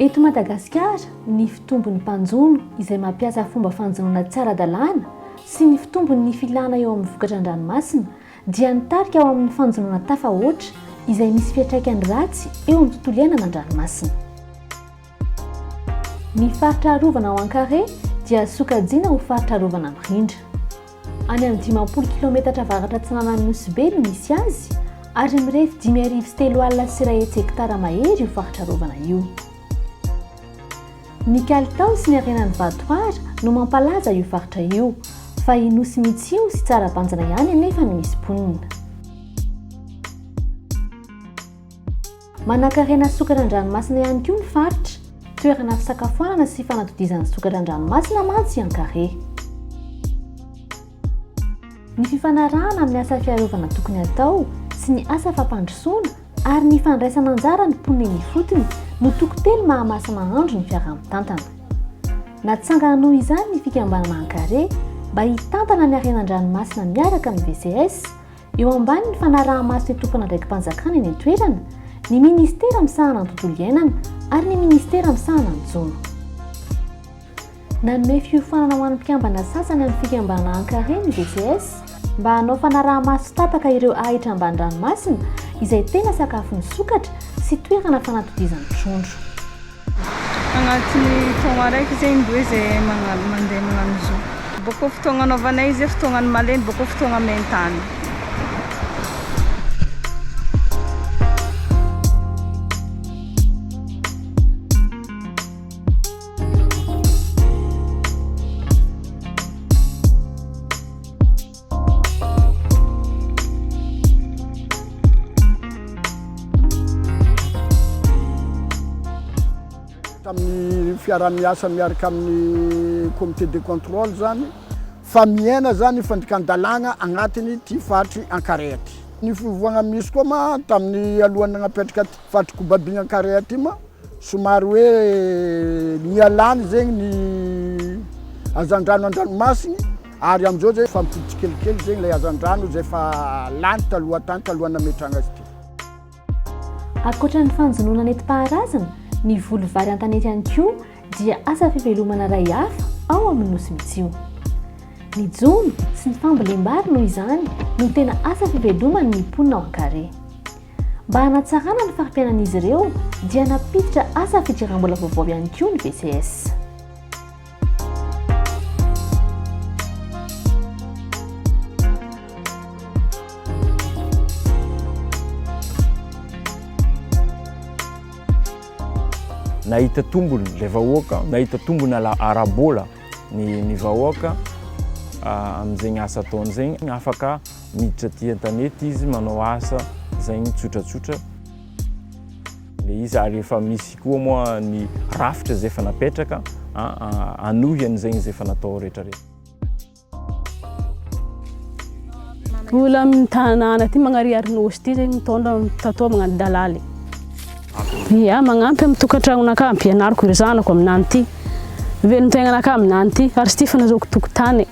Eto Madagasikara, ny fitombon'ny mpanjono izay mampiasa fomba fanjonoana tsara dalàna sy ny fitombon'ny filana eo amin'ny vokatran-dranomasina dia nitarika ao amin'ny fanjonoana tafahoatra izay misy fiantraikany ratsy eo amin'ny tontolo iainana an-dranomasina. Ny faritra arovana ao Ankare dia sokajiana ho faritra arovana Mirindra. Any amin'ny 50 kilometatra avaratra atsinanan'ny Nosy Be no misy azy ary mirefy 5,3 hektara mahery io faritra arovana io. Ny kalitao sy ny harenan'ny vatoara no mampalaza io faritra io, fa i nosy mitsio sy tsara banjana ihany anefa no misy ponina. Manan-karena sokatran-dranomasina ihany koa ny faritra, toerana fisakafoanana sy fanatodizan'ny sokatran-dranomasina mantsy i Ankare. Ny fifanarahana amin'ny asa fiarovana tokony atao sy ny asa fampandrosoana ary ny fandraisana anjara ny ponina ny fotony no tokotely mahamasina andro ny fiarah-mitantana. Natsangana noho izany ny fikambanana Ankare mba hitantana ny harenan-dranomasina miaraka amin'ny VCS eo ambany ny fanaraha-maso topana ndraikim-panjakana eny an-toerana, ny ministera misahana ny tontolo iainana ary ny ministera misahana ny jono. Nanome fiofanana ho an'ny mpikambana sasany amin'ny fikambanana Ankare ny VCS mba hanao fanaraha-maso tataka ireo ahitra ambany ranomasina izay tena sakafon'ny sokatra sy toerana fanatodizan'ny trondro. Agnatin'ny taona raiky zegny ndoe izay mandeha magnano izy io. Boko fotoagna anaovanay izy fotoagnany maleny, boko fotoagna main-tany. Amin'ny fiarah-miasa miaraka amin'ny comité de contrôle zany fa miaina zany fandrikan-dalàna agnatiny ty faritry Ankarety. Ny fivoagna misy koa ma tamin'ny alohany napetraka faritry Kobabiny Ankarety ma somary hoe nialany zegny ny hazandrano an-dranomasiny ary am'izao zay fampiditsikelikely zegny lay hazandrano zay fa lany taloha nametrahana azy ty. Ankoatra ny fanjonoana nentim-paharazana, ny volo vary an-tanety ihany koa dia asa fivelomana iray hafa ao amin'ny nosy mitsio. Ny jono sy ny fambolem-bary noho izany no tena asa fiveloman'ny mponina ao Ankare. Mba hanatsarana ny farimpiainan'izy ireo dia napiditra asa fidiram-bola vaovao ihany koa ny VCS. Nahita tombony le vahoaka, nahita tombony ara-bola ny vahoaka amin'izay asa ataony zegny, afaka miditra aty an-tanety izy manao asa zegny tsotratsotra. Le izy ary efa misy koa moa ny rafitra zay efa napetraka anohy an'izegny zay efa natao rehetrarehetra. Olona amin'ny tanàna aty magnariary nosy ty zegny mitondra tatao magnano dalaly. Ia, magnampy amin'ny tokantragnonakà, ampianariko ry zanako aminany ty. Velon-tegnanakà aminany ty, ary sy ty fanazoko tokotany.